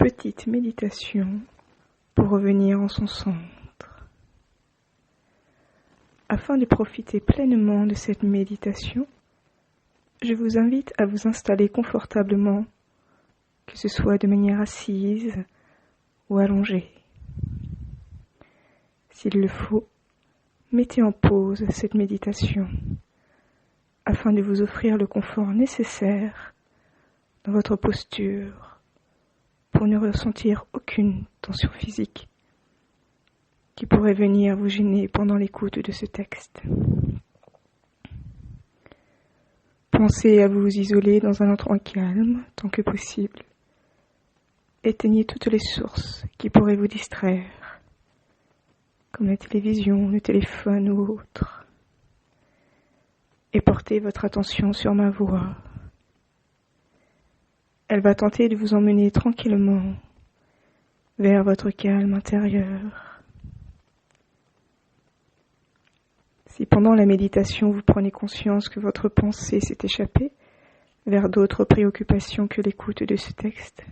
petite méditation pour revenir en son centre. Afin de profiter pleinement de cette méditation, je vous invite à vous installer confortablement, que ce soit de manière assise ou allongée. S'il le faut, mettez en pause cette méditation afin de vous offrir le confort nécessaire dans votre posture pour ne ressentir aucune tension physique qui pourrait venir vous gêner pendant l'écoute de ce texte. Pensez à vous isoler dans un endroit calme tant que possible. Éteignez toutes les sources qui pourraient vous distraire, comme la télévision, le téléphone ou autre. Et portez votre attention sur ma voix. Elle va tenter de vous emmener tranquillement vers votre calme intérieur. Si pendant la méditation vous prenez conscience que votre pensée s'est échappée vers d'autres préoccupations que l'écoute de ce texte,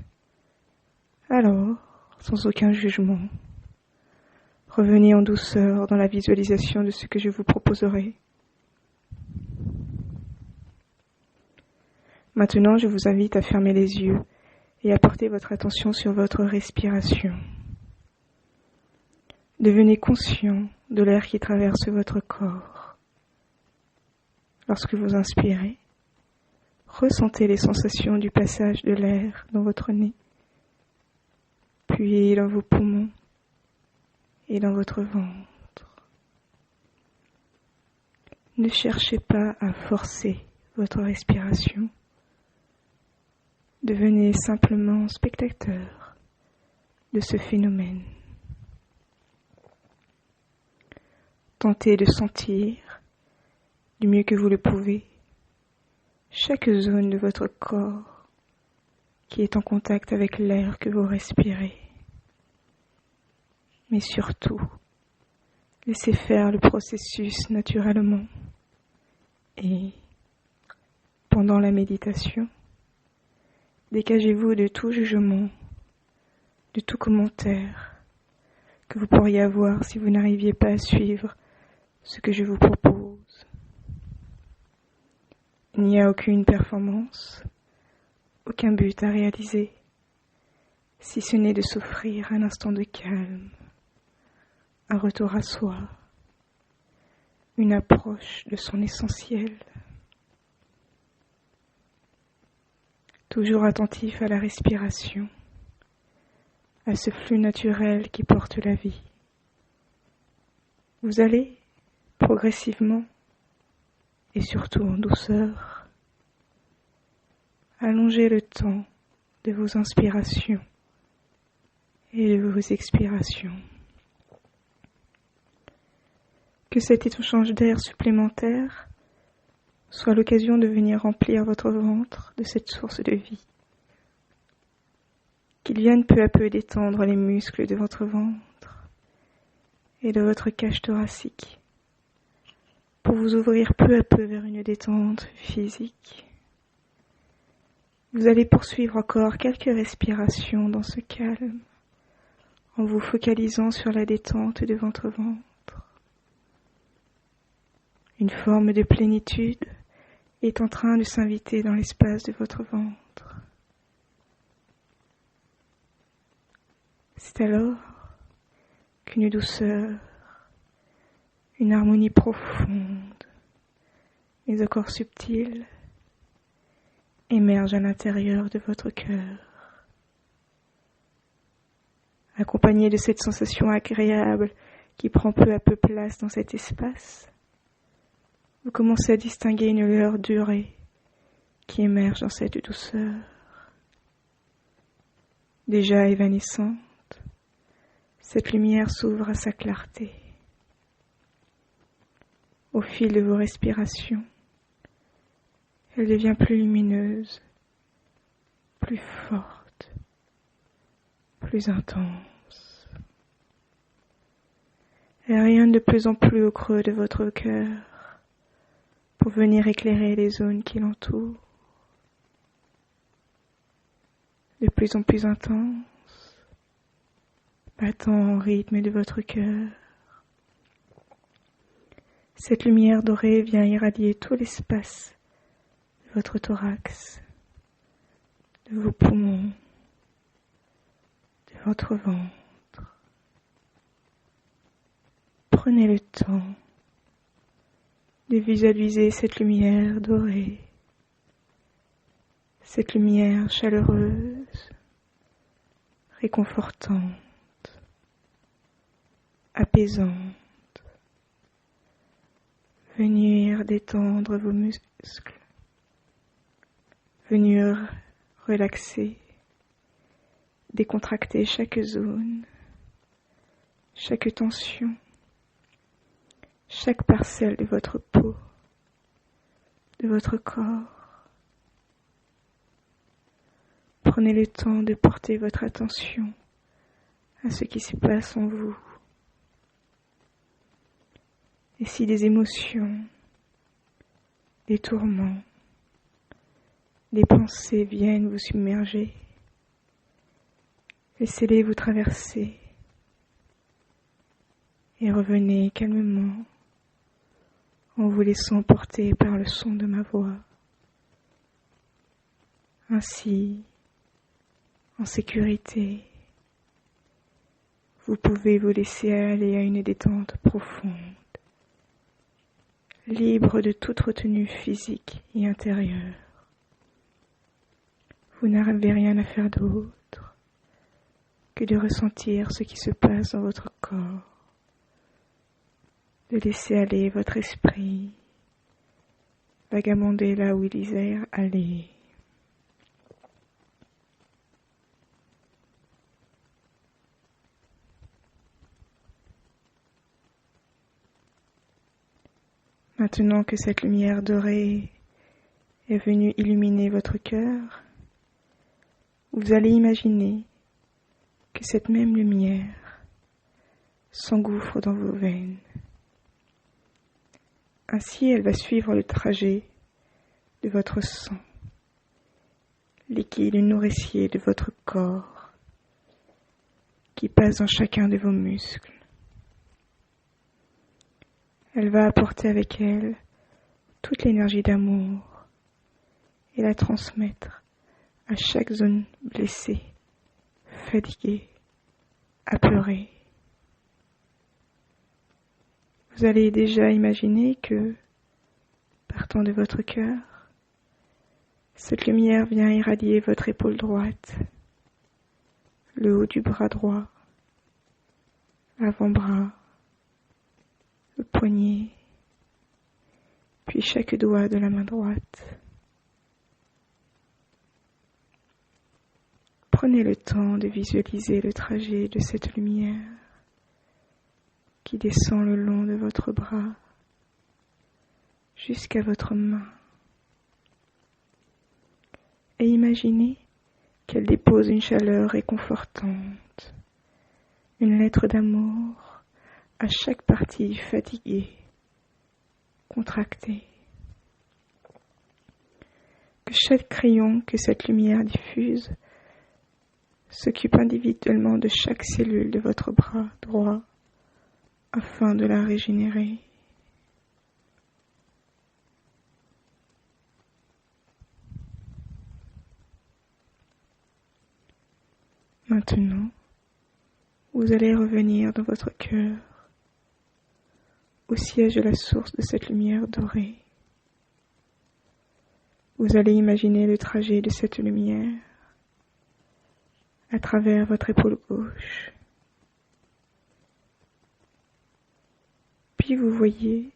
alors, sans aucun jugement, revenez en douceur dans la visualisation de ce que je vous proposerai. Maintenant, je vous invite à fermer les yeux et à porter votre attention sur votre respiration. Devenez conscient de l'air qui traverse votre corps. Lorsque vous inspirez, ressentez les sensations du passage de l'air dans votre nez, puis dans vos poumons et dans votre ventre. Ne cherchez pas à forcer votre respiration. Devenez simplement spectateur de ce phénomène. Tentez de sentir, du mieux que vous le pouvez, chaque zone de votre corps qui est en contact avec l'air que vous respirez. Mais surtout, laissez faire le processus naturellement. Et, pendant la méditation, dégagez-vous de tout jugement, de tout commentaire que vous pourriez avoir si vous n'arriviez pas à suivre ce que je vous propose. Il n'y a aucune performance, aucun but à réaliser, si ce n'est de s'offrir un instant de calme, un retour à soi, une approche de son essentiel. Toujours attentif à la respiration, à ce flux naturel qui porte la vie. Vous allez, progressivement, et surtout en douceur, allonger le temps de vos inspirations et de vos expirations. Que cet échange d'air supplémentaire soit l'occasion de venir remplir votre ventre de cette source de vie. Qu'il vienne peu à peu détendre les muscles de votre ventre et de votre cage thoracique pour vous ouvrir peu à peu vers une détente physique. Vous allez poursuivre encore quelques respirations dans ce calme en vous focalisant sur la détente de votre ventre. Une forme de plénitude est en train de s'inviter dans l'espace de votre ventre. C'est alors qu'une douceur, une harmonie profonde, mais encore subtile, émerge à l'intérieur de votre cœur. Accompagné de cette sensation agréable qui prend peu à peu place dans cet espace, vous commencez à distinguer une lueur durée qui émerge dans cette douceur. Déjà évanescente, cette lumière s'ouvre à sa clarté. Au fil de vos respirations, elle devient plus lumineuse, plus forte, plus intense. Elle rayonne de plus en plus au creux de votre cœur pour venir éclairer les zones qui l'entourent. De plus en plus intense, battant au rythme de votre cœur. Cette lumière dorée vient irradier tout l'espace de votre thorax, de vos poumons, de votre ventre. Prenez le temps de visualiser cette lumière dorée, cette lumière chaleureuse, réconfortante, apaisante, venir détendre vos muscles, venir relaxer, décontracter chaque zone, chaque tension, chaque parcelle de votre peau, de votre corps. Prenez le temps de porter votre attention à ce qui se passe en vous. Et si des émotions, des tourments, des pensées viennent vous submerger, laissez-les vous traverser et revenez calmement en vous laissant porter par le son de ma voix. Ainsi, en sécurité, vous pouvez vous laisser aller à une détente profonde, libre de toute retenue physique et intérieure. Vous n'avez rien à faire d'autre que de ressentir ce qui se passe dans votre corps, de laisser aller votre esprit, vagabonder là où il désire aller. Maintenant que cette lumière dorée est venue illuminer votre cœur, vous allez imaginer que cette même lumière s'engouffre dans vos veines. Ainsi, elle va suivre le trajet de votre sang, liquide nourricier de votre corps, qui passe dans chacun de vos muscles. Elle va apporter avec elle toute l'énergie d'amour et la transmettre à chaque zone blessée, fatiguée, apeurée. Vous allez déjà imaginer que, partant de votre cœur, cette lumière vient irradier votre épaule droite, le haut du bras droit, l'avant-bras, le poignet, puis chaque doigt de la main droite. Prenez le temps de visualiser le trajet de cette lumière qui descend le long de votre bras jusqu'à votre main. Et imaginez qu'elle dépose une chaleur réconfortante, une lettre d'amour à chaque partie fatiguée, contractée. Que chaque rayon que cette lumière diffuse s'occupe individuellement de chaque cellule de votre bras droit afin de la régénérer. Maintenant, vous allez revenir dans votre cœur, au siège de la source de cette lumière dorée. Vous allez imaginer le trajet de cette lumière à travers votre épaule gauche. Puis vous voyez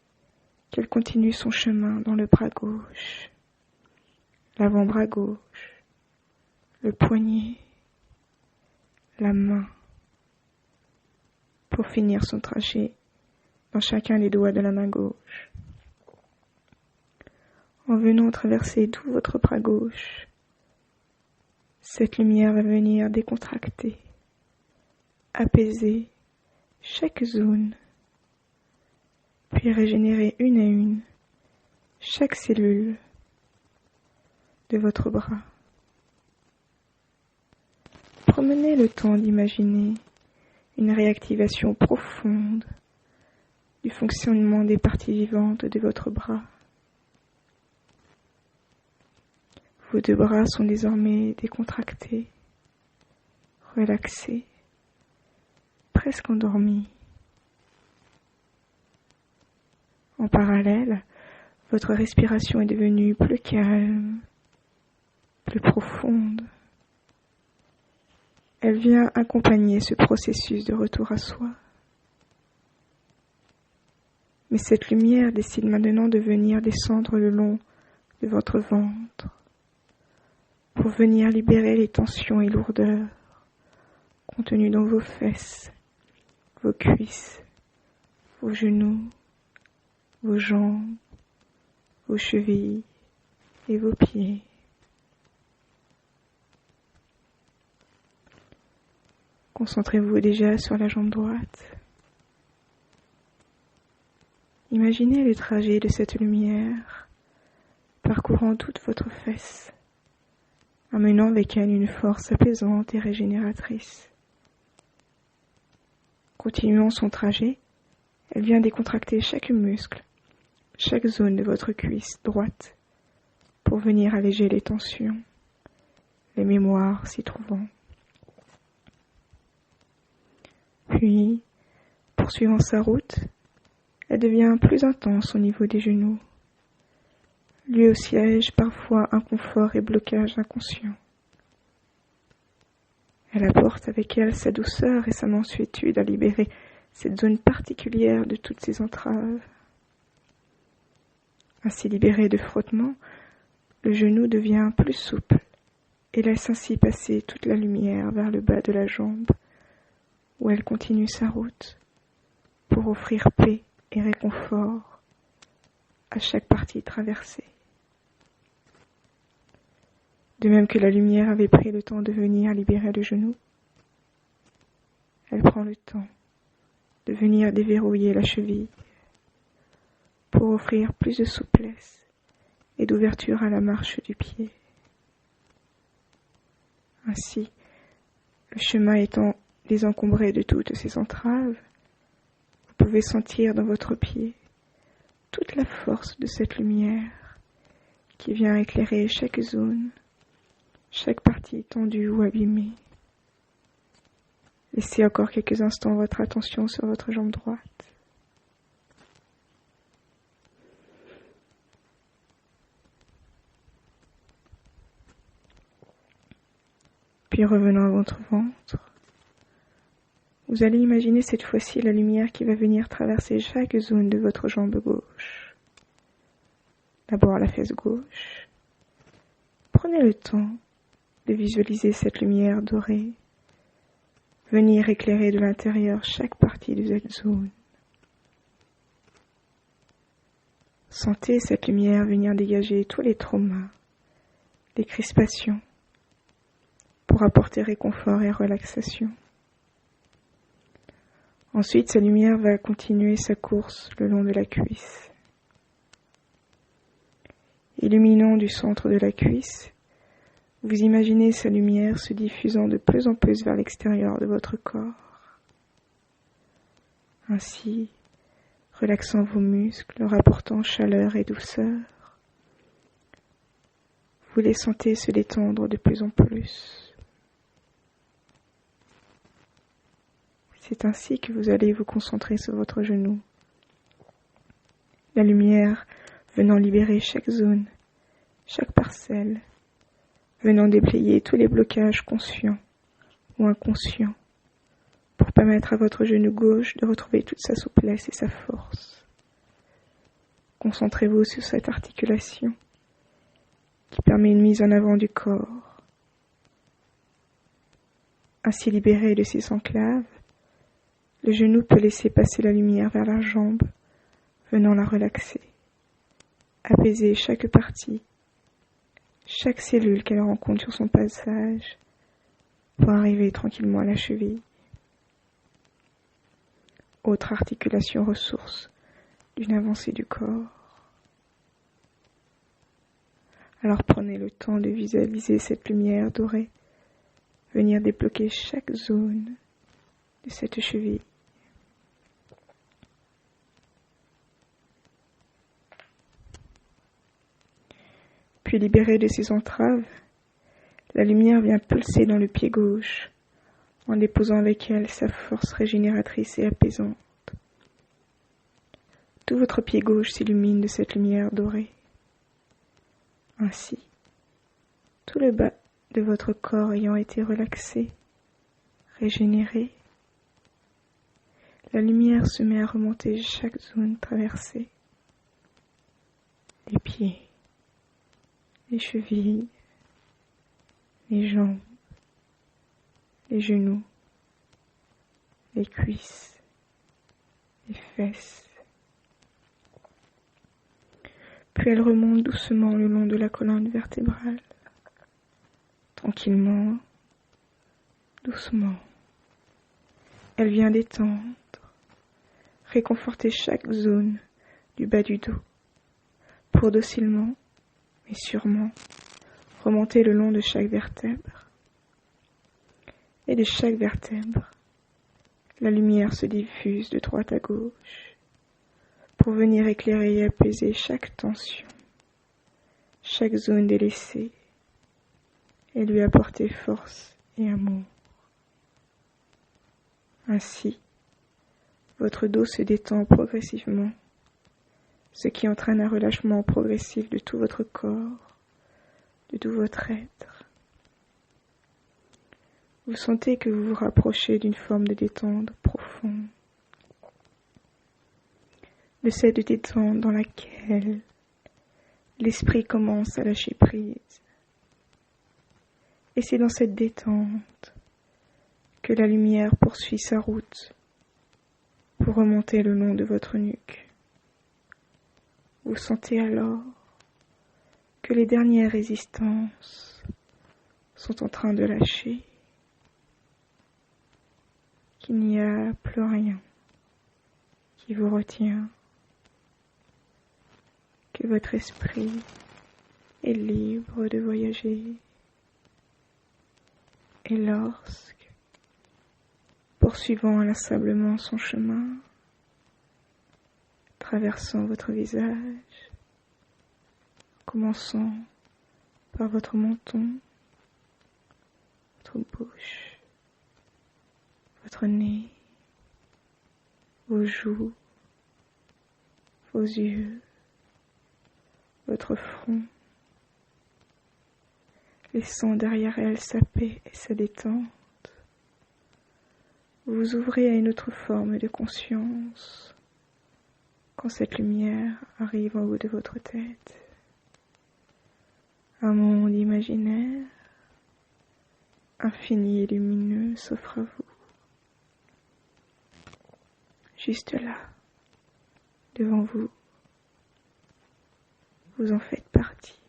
qu'elle continue son chemin dans le bras gauche, l'avant-bras gauche, le poignet, la main, pour finir son trajet dans chacun des doigts de la main gauche. En venant traverser tout votre bras gauche, cette lumière va venir décontracter, apaiser chaque zone, puis régénérer une à une chaque cellule de votre bras. Prenez le temps d'imaginer une réactivation profonde du fonctionnement des parties vivantes de votre bras. Vos deux bras sont désormais décontractés, relaxés, presque endormis. En parallèle, votre respiration est devenue plus calme, plus profonde. Elle vient accompagner ce processus de retour à soi. Mais cette lumière décide maintenant de venir descendre le long de votre ventre pour venir libérer les tensions et lourdeurs contenues dans vos fesses, vos cuisses, vos genoux, vos jambes, vos chevilles et vos pieds. Concentrez-vous déjà sur la jambe droite. Imaginez le trajet de cette lumière parcourant toute votre fesse, amenant avec elle une force apaisante et régénératrice. Continuant son trajet, elle vient décontracter chaque muscle, chaque zone de votre cuisse droite pour venir alléger les tensions, les mémoires s'y trouvant. Puis, poursuivant sa route, elle devient plus intense au niveau des genoux, lieu au siège parfois inconfort et blocage inconscient. Elle apporte avec elle sa douceur et sa mansuétude à libérer cette zone particulière de toutes ses entraves. Ainsi libéré de frottement, le genou devient plus souple et laisse ainsi passer toute la lumière vers le bas de la jambe, où elle continue sa route pour offrir paix et réconfort à chaque partie traversée. De même que la lumière avait pris le temps de venir libérer le genou, elle prend le temps de venir déverrouiller la cheville pour offrir plus de souplesse et d'ouverture à la marche du pied. Ainsi, le chemin étant désencombré de toutes ces entraves, vous pouvez sentir dans votre pied toute la force de cette lumière qui vient éclairer chaque zone, chaque partie tendue ou abîmée. Laissez encore quelques instants votre attention sur votre jambe droite. Puis revenant à votre ventre, vous allez imaginer cette fois-ci la lumière qui va venir traverser chaque zone de votre jambe gauche. D'abord la fesse gauche. Prenez le temps de visualiser cette lumière dorée venir éclairer de l'intérieur chaque partie de cette zone. Sentez cette lumière venir dégager tous les traumas, les crispations, pour apporter réconfort et relaxation. Ensuite, sa lumière va continuer sa course le long de la cuisse. Illuminant du centre de la cuisse, vous imaginez sa lumière se diffusant de plus en plus vers l'extérieur de votre corps. Ainsi, relaxant vos muscles, leur apportant chaleur et douceur, vous les sentez se détendre de plus en plus. C'est ainsi que vous allez vous concentrer sur votre genou. La lumière venant libérer chaque zone, chaque parcelle, venant déblayer tous les blocages conscients ou inconscients pour permettre à votre genou gauche de retrouver toute sa souplesse et sa force. Concentrez-vous sur cette articulation qui permet une mise en avant du corps. Ainsi libéré de ses enclaves, le genou peut laisser passer la lumière vers la jambe, venant la relaxer, apaiser chaque partie, chaque cellule qu'elle rencontre sur son passage, pour arriver tranquillement à la cheville. Autre articulation ressource d'une avancée du corps. Alors prenez le temps de visualiser cette lumière dorée venir débloquer chaque zone, de cette cheville. Puis libérée de ses entraves, la lumière vient pulser dans le pied gauche, en déposant avec elle sa force régénératrice et apaisante. Tout votre pied gauche s'illumine de cette lumière dorée. Ainsi, tout le bas de votre corps ayant été relaxé, régénéré, la lumière se met à remonter chaque zone traversée. Les pieds, les chevilles, les jambes, les genoux, les cuisses, les fesses. Puis elle remonte doucement le long de la colonne vertébrale, tranquillement, doucement. Elle vient détendre, réconforter chaque zone du bas du dos, pour docilement, mais sûrement, remonter le long de chaque vertèbre. Et de chaque vertèbre, la lumière se diffuse de droite à gauche, pour venir éclairer et apaiser chaque tension, chaque zone délaissée, et lui apporter force et amour. Ainsi, votre dos se détend progressivement, ce qui entraîne un relâchement progressif de tout votre corps, de tout votre être. Vous sentez que vous vous rapprochez d'une forme de détente profonde, de cette détente dans laquelle l'esprit commence à lâcher prise. Et c'est dans cette détente que la lumière poursuit sa route pour remonter le long de votre nuque. Vous sentez alors que les dernières résistances sont en train de lâcher, qu'il n'y a plus rien qui vous retient, que votre esprit est libre de voyager. Et lorsque, poursuivant inlassablement son chemin, traversant votre visage, commençant par votre menton, votre bouche, votre nez, vos joues, vos yeux, votre front, laissant derrière elle sa paix et sa détente, vous vous ouvrez à une autre forme de conscience quand cette lumière arrive en haut de votre tête. Un monde imaginaire, infini et lumineux s'offre à vous. Juste là, devant vous, vous en faites partie.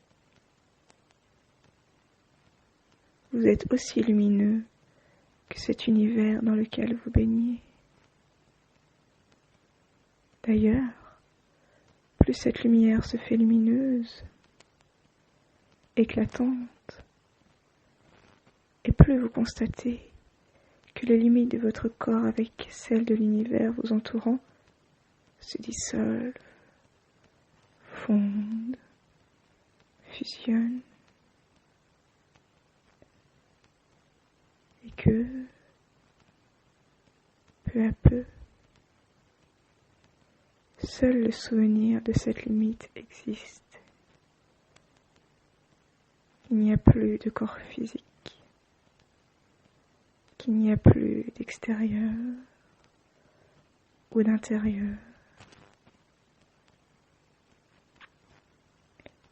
Vous êtes aussi lumineux que cet univers dans lequel vous baignez. D'ailleurs, plus cette lumière se fait lumineuse, éclatante, et plus vous constatez que les limites de votre corps avec celles de l'univers vous entourant se dissolvent, fondent, fusionnent, et que, peu à peu, seul le souvenir de cette limite existe. Il n'y a plus de corps physique, qu'il n'y a plus d'extérieur ou d'intérieur,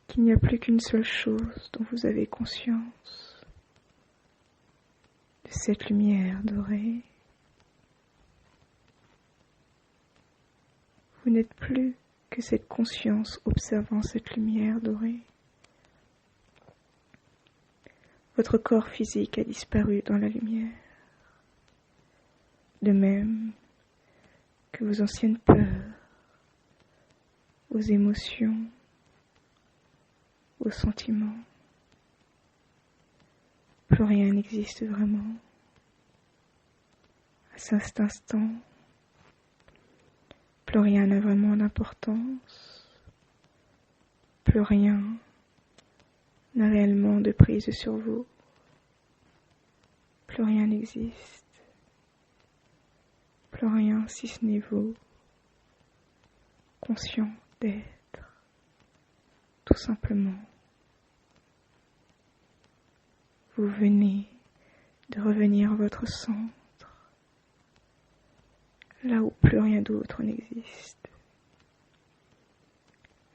qu'il n'y a plus qu'une seule chose dont vous avez conscience, de cette lumière dorée. Vous n'êtes plus que cette conscience observant cette lumière dorée. Votre corps physique a disparu dans la lumière, de même que vos anciennes peurs, vos émotions, vos sentiments. Plus rien n'existe vraiment. À cet instant, plus rien n'a vraiment d'importance, plus rien n'a réellement de prise sur vous, plus rien n'existe, plus rien si ce n'est vous, conscient d'être, tout simplement. Vous venez de revenir à votre centre, là où plus rien d'autre n'existe,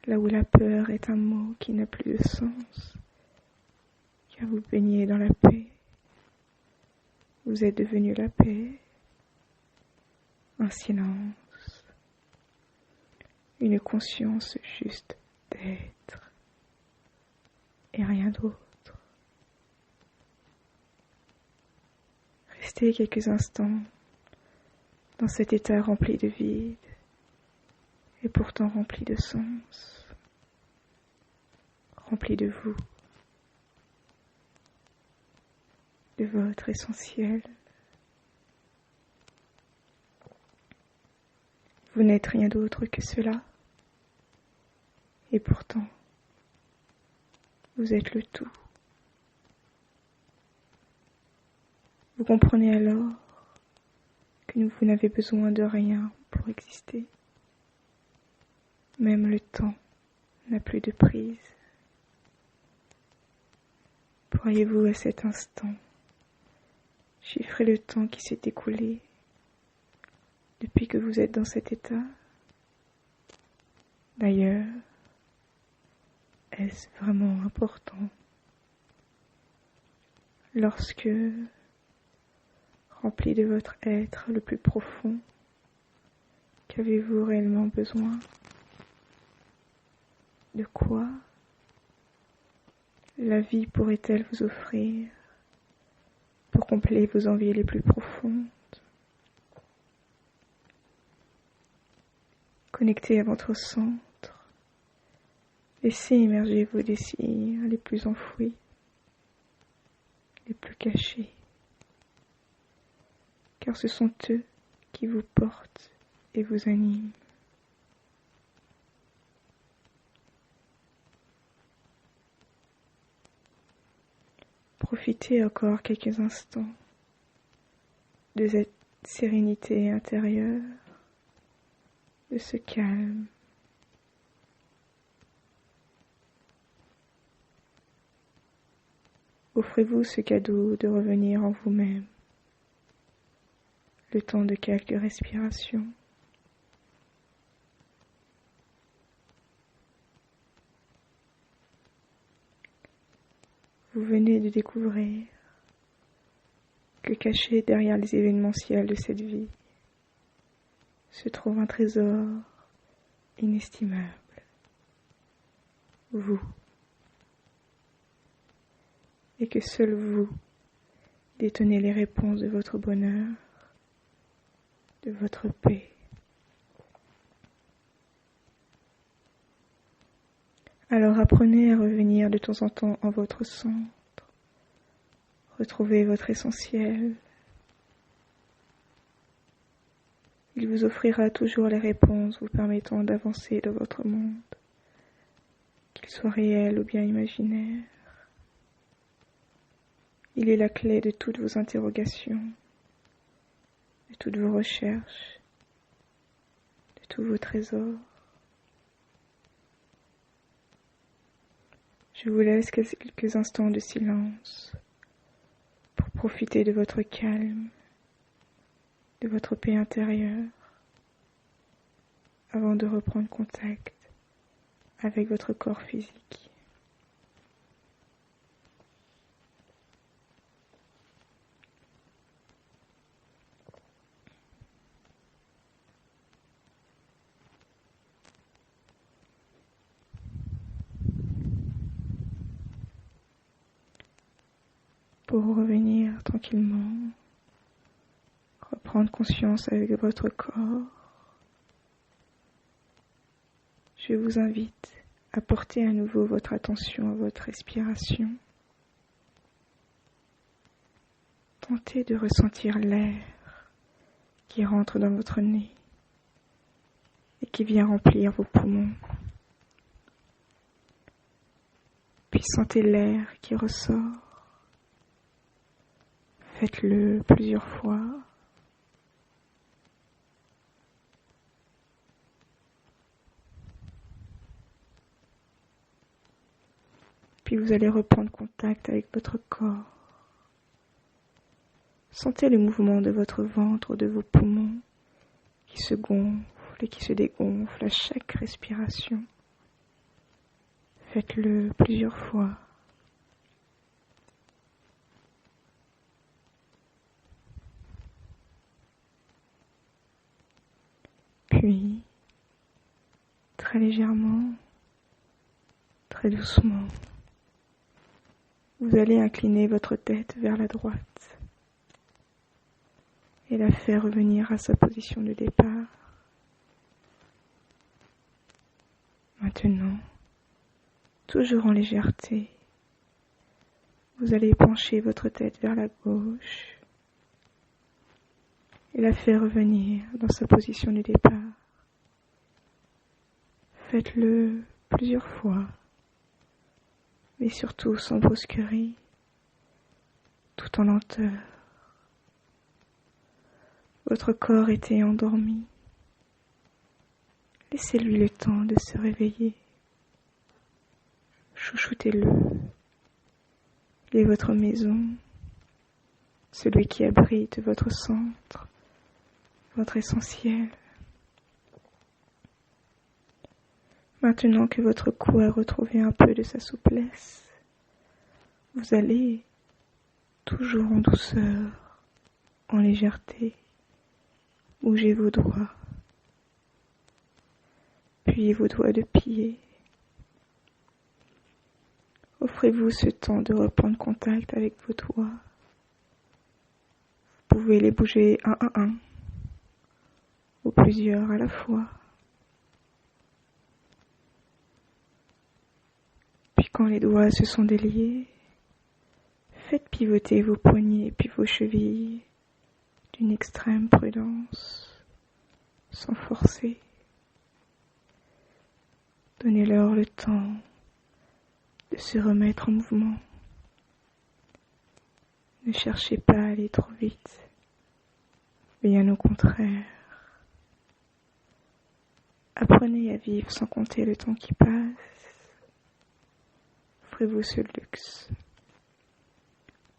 là où la peur est un mot qui n'a plus de sens, car vous baignez dans la paix, vous êtes devenu la paix, un silence, une conscience juste d'être, et rien d'autre. Restez quelques instants dans cet état rempli de vide et pourtant rempli de sens, rempli de vous, de votre essentiel. Vous n'êtes rien d'autre que cela, et pourtant, vous êtes le tout. Vous comprenez alors que vous n'avez besoin de rien pour exister. Même le temps n'a plus de prise. Pourriez-vous à cet instant chiffrer le temps qui s'est écoulé depuis que vous êtes dans cet état? D'ailleurs, est-ce vraiment important? Lorsque, rempli de votre être le plus profond, qu'avez-vous réellement besoin? De quoi la vie pourrait-elle vous offrir pour combler vos envies les plus profondes? Connectez à votre centre, laissez émerger vos désirs les plus enfouis, les plus cachés, car ce sont eux qui vous portent et vous animent. Profitez encore quelques instants de cette sérénité intérieure, de ce calme. Offrez-vous ce cadeau de revenir en vous-même, le temps de quelques respirations. Vous venez de découvrir que caché derrière les événementiels de cette vie se trouve un trésor inestimable. Vous. Et que seul vous détenez les réponses de votre bonheur, de votre paix. Alors apprenez à revenir de temps en temps en votre centre, retrouvez votre essentiel. Il vous offrira toujours les réponses vous permettant d'avancer dans votre monde, qu'il soit réel ou bien imaginaire. Il est la clé de toutes vos interrogations, de toutes vos recherches, de tous vos trésors. Je vous laisse quelques instants de silence pour profiter de votre calme, de votre paix intérieure, avant de reprendre contact avec votre corps physique. Pour revenir tranquillement, reprendre conscience avec votre corps, je vous invite à porter à nouveau votre attention à votre respiration. Tentez de ressentir l'air qui rentre dans votre nez et qui vient remplir vos poumons. Puis sentez l'air qui ressort. Faites-le plusieurs fois. Puis vous allez reprendre contact avec votre corps. Sentez le mouvement de votre ventre, de vos poumons qui se gonflent et qui se dégonflent à chaque respiration. Faites-le plusieurs fois. Puis, très légèrement, très doucement, vous allez incliner votre tête vers la droite et la faire revenir à sa position de départ. Maintenant, toujours en légèreté, vous allez pencher votre tête vers la gauche et la faire revenir dans sa position de départ. Faites-le plusieurs fois, mais surtout sans brusquerie, tout en lenteur. Votre corps était endormi. Laissez-lui le temps de se réveiller. Chouchoutez-le. Il est votre maison, celui qui abrite votre centre, votre essentiel. Maintenant que votre cou a retrouvé un peu de sa souplesse, vous allez, toujours en douceur, en légèreté, bouger vos doigts, puis vos doigts de pied. Offrez-vous ce temps de reprendre contact avec vos doigts. Vous pouvez les bouger un à un, ou plusieurs à la fois. Puis quand les doigts se sont déliés, faites pivoter vos poignets puis vos chevilles d'une extrême prudence, sans forcer. Donnez-leur le temps de se remettre en mouvement. Ne cherchez pas à aller trop vite, bien au contraire. Apprenez à vivre sans compter le temps qui passe. Offrez-vous ce luxe.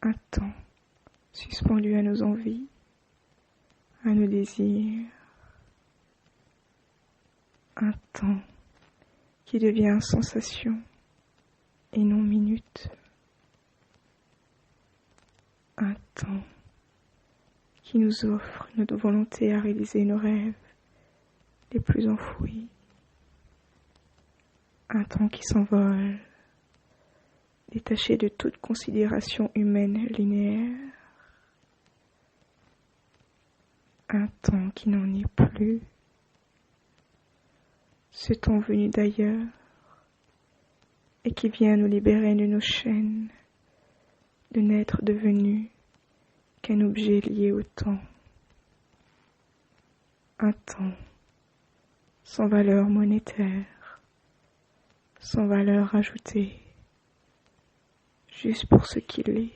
Un temps suspendu à nos envies, à nos désirs. Un temps qui devient sensation et non minute. Un temps qui nous offre notre volonté à réaliser nos rêves les plus enfouis. Un temps qui s'envole, détaché de toute considération humaine linéaire. Un temps qui n'en est plus. Ce temps venu d'ailleurs et qui vient nous libérer de nos chaînes, de n'être devenu qu'un objet lié au temps. Un temps sans valeur monétaire, sans valeur ajoutée, juste pour ce qu'il est,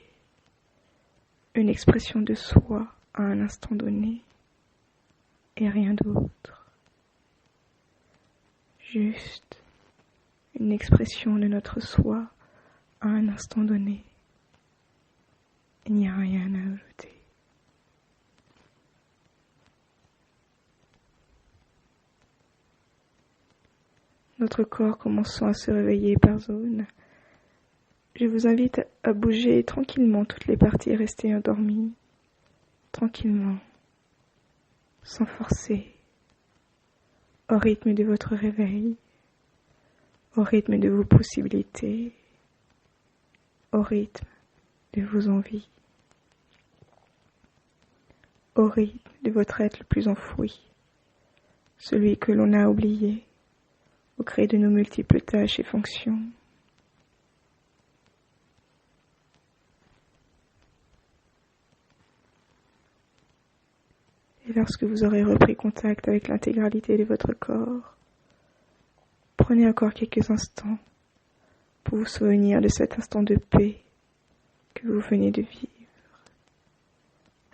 une expression de soi à un instant donné et rien d'autre. Juste une expression de notre soi à un instant donné. Il n'y a rien à ajouter. Notre corps commençant à se réveiller par zone, je vous invite à bouger tranquillement toutes les parties restées endormies, tranquillement, sans forcer, au rythme de votre réveil, au rythme de vos possibilités, au rythme de vos envies, au rythme de votre être le plus enfoui, celui que l'on a oublié au gré de nos multiples tâches et fonctions. Et lorsque vous aurez repris contact avec l'intégralité de votre corps, prenez encore quelques instants pour vous souvenir de cet instant de paix que vous venez de vivre.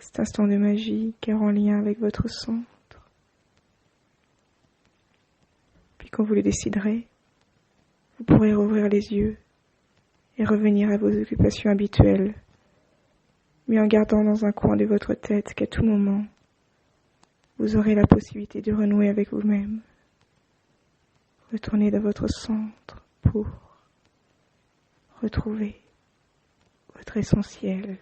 Cet instant de magie qui est en lien avec votre centre. Puis quand vous le déciderez, vous pourrez rouvrir les yeux et revenir à vos occupations habituelles, mais en gardant dans un coin de votre tête qu'à tout moment, vous aurez la possibilité de renouer avec vous-même. Retournez dans votre centre pour retrouver votre essentiel.